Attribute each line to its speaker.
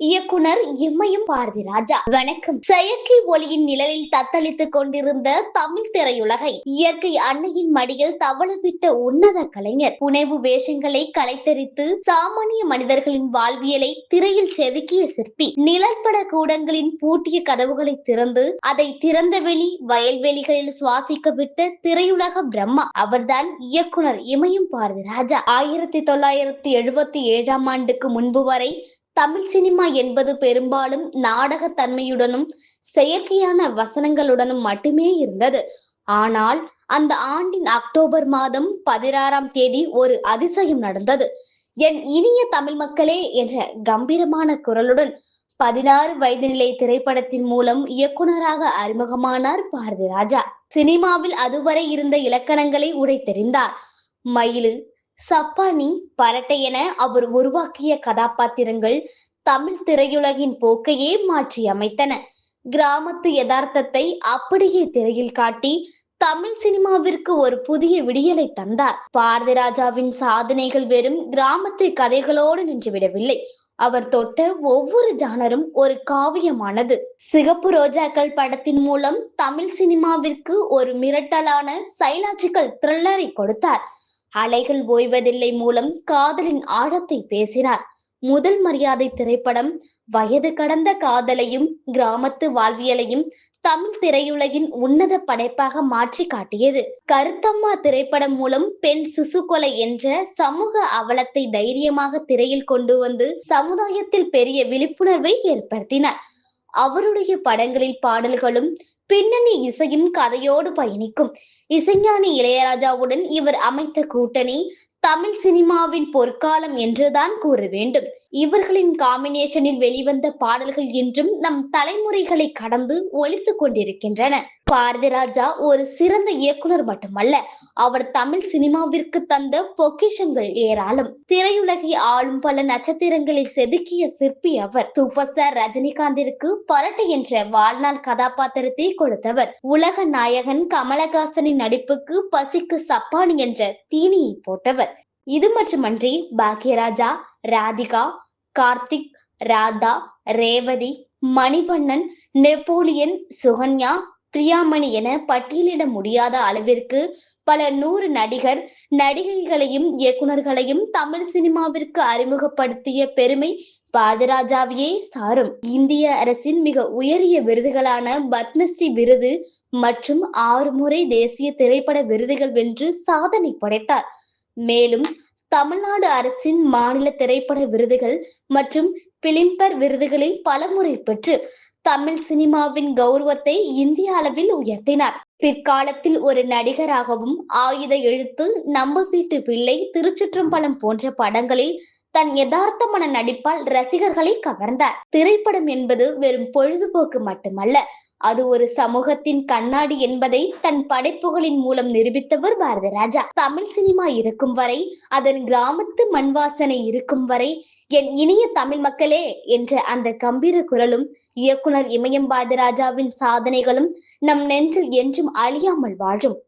Speaker 1: இயக்குனர் இம்மையும் பாரதிராஜா. வணக்கம். செயற்கை ஒளியின் நிழலில் தத்தளித்துக் கொண்டிருந்த தமிழ் திரையுலகை இயற்கை அன்னையின் மடியில் தவளவிட்ட உன்னத கலைஞர். புனைவு வேஷங்களை களைத்தெறித்து சாமானிய மனிதர்களின் வாழ்வியலை திரையில் செதுக்கிய சிற்பி. நிழற்பட கூடங்களின் பூட்டிய கதவுகளை திறந்து அதை திறந்தவெளி வயல்வெளிகளில் சுவாசிக்க விட்ட திரையுலக பிரம்மா அவர்தான் இயக்குனர் இமயம் பாரதிராஜா. 1977 ஆண்டுக்கு முன்பு வரை தமிழ் சினிமா என்பது பெரும்பாலும் நாடக தன்மையுடனும் செயற்கையான வசனங்களுடனும் மட்டுமே இருந்தது. ஆனால் அந்த ஆண்டின் அக்டோபர் மாதம் 16ஆம் தேதி ஒரு அதிசயம் நடந்தது. என் இனிய தமிழ் மக்களே என்ற கம்பீரமான குரலுடன் 16 வயது நிலை திரைப்படத்தின் மூலம் இயக்குனராக அறிமுகமானார் பாரதிராஜா. சினிமாவில் அதுவரை இருந்த இலக்கணங்களை உடைத்தெறிந்தார். மயிலு, சப்பானி, பரட்டை என அவர் உருவாக்கிய கதாபாத்திரங்கள் தமிழ் திரையுலகின் போக்கையே மாற்றி அமைத்தன. கிராமத்து யதார்த்தத்தை அப்படியே திரையில் காட்டி தமிழ் சினிமாவிற்கு ஒரு புதிய விடியலை தந்தார். பாரதிராஜாவின் சாதனைகள் வெறும் கிராமத்து கதைகளோடு நின்றுவிடவில்லை. அவர் தொட்ட ஒவ்வொரு ஜானரும் ஒரு காவியமானது. சிகப்பு ரோஜாக்கள் படத்தின் மூலம் தமிழ் சினிமாவிற்கு ஒரு மிரட்டலான சைலாஜிக்கல் த்ரில்லரை கொடுத்தார். அலைகள் ஓய்வதில்லை மூலம் காதலின் ஆழத்தை பேசினார். முதல் மரியாதை திரைப்படம் வயது கடந்த காதலையும் கிராமத்து வாழ்வியலையும் தமிழ் திரையுலகின் உன்னத படைப்பாக மாற்றி காட்டியது. கருத்தம்மா திரைப்படம் மூலம் பெண் சிசு கொலை என்ற சமூக அவலத்தை தைரியமாக திரையில் கொண்டு வந்து சமுதாயத்தில் பெரிய விழிப்புணர்வை ஏற்படுத்தினார். அவருடைய படங்களில் பாடல்களும் பின்னணி இசையும் கதையோடு பயணிக்கும். இசைஞானி இளையராஜாவுடன் இவர் அமைத்த கூட்டணி தமிழ் சினிமாவின் பொற்காலம் என்றுதான் கூற வேண்டும். இவர்களின் காம்பினேஷனில் வெளிவந்த பாடல்கள் இன்றும் நம் தலைமுறைகளை கடந்து ஒலித்துக் கொண்டிருக்கின்றன. பாரதிராஜா ஒரு சிறந்த இயக்குனர் மட்டுமல்ல, அவர் தமிழ் சினிமாவிற்கு தந்த பொக்கிஷங்கள் ஏராளம். திரையுலகை ஆளும் பல நட்சத்திரங்களை செதுக்கிய சிற்பி அவர். சூப்பர் ஸ்டார் ரஜினிகாந்திற்கு பரட்டை என்ற வாழ்நாள் கதாபாத்திரத்தை கொடுத்தவர். உலக நாயகன் கமலஹாசனின் நடிப்புக்கு பசிக்கு சப்பானி என்ற தீனியை போட்டவர். இது மட்டுமன்றி பாக்யராஜா, ராதிகா, கார்த்திக், ராதா, ரேவதி, மணிவண்ணன், நெப்போலியன், சுகன்யா, பிரியாமணி என பட்டியலிட முடியாத அளவிற்கு பல 100 நடிகர் நடிகைகளையும் இயக்குனர்களையும் தமிழ் சினிமாவிற்கு அறிமுகப்படுத்திய பெருமை பாரதிராஜாவையே சாரும். இந்திய அரசின் மிக உயரிய விருதுகளான பத்மஸ்ரீ விருது மற்றும் 6 முறை தேசிய திரைப்பட விருதுகள் வென்று சாதனை படைத்தார். மேலும் தமிழ்நாடு அரசின் மாநில திரைப்பட விருதுகள் மற்றும் பிலிம்பர் விருதுகளில் பலமுறை பெற்று தமிழ் சினிமாவின் கௌரவத்தை இந்திய அளவில் உயர்த்தினார். பிற்காலத்தில் ஒரு நடிகராகவும் ஆயுத எழுத்து, நம்ம வீட்டு பிள்ளை, திருச்சிற்றம்பலம் போன்ற படங்களில் தன் யதார்த்தமான நடிப்பால் ரசிகர்களை கவர்ந்தார். திரைப்படம் என்பது வெறும் பொழுதுபோக்கு மட்டுமல்ல, அது ஒரு சமூகத்தின் கண்ணாடி என்பதை தன் படைப்புகளின் மூலம் நிரூபித்தவர் பாரதிராஜா. தமிழ் சினிமா இருக்கும் வரை, அதன் கிராமத்து மண் வாசனை இருக்கும் வரை, என் இனிய தமிழ் மக்களே என்ற அந்த கம்பீர குரலும் இயக்குனர் இமயம் பாரதிராஜாவின் சாதனைகளும் நம் நெஞ்சில் என்றும் அழியாமல் வாழும்.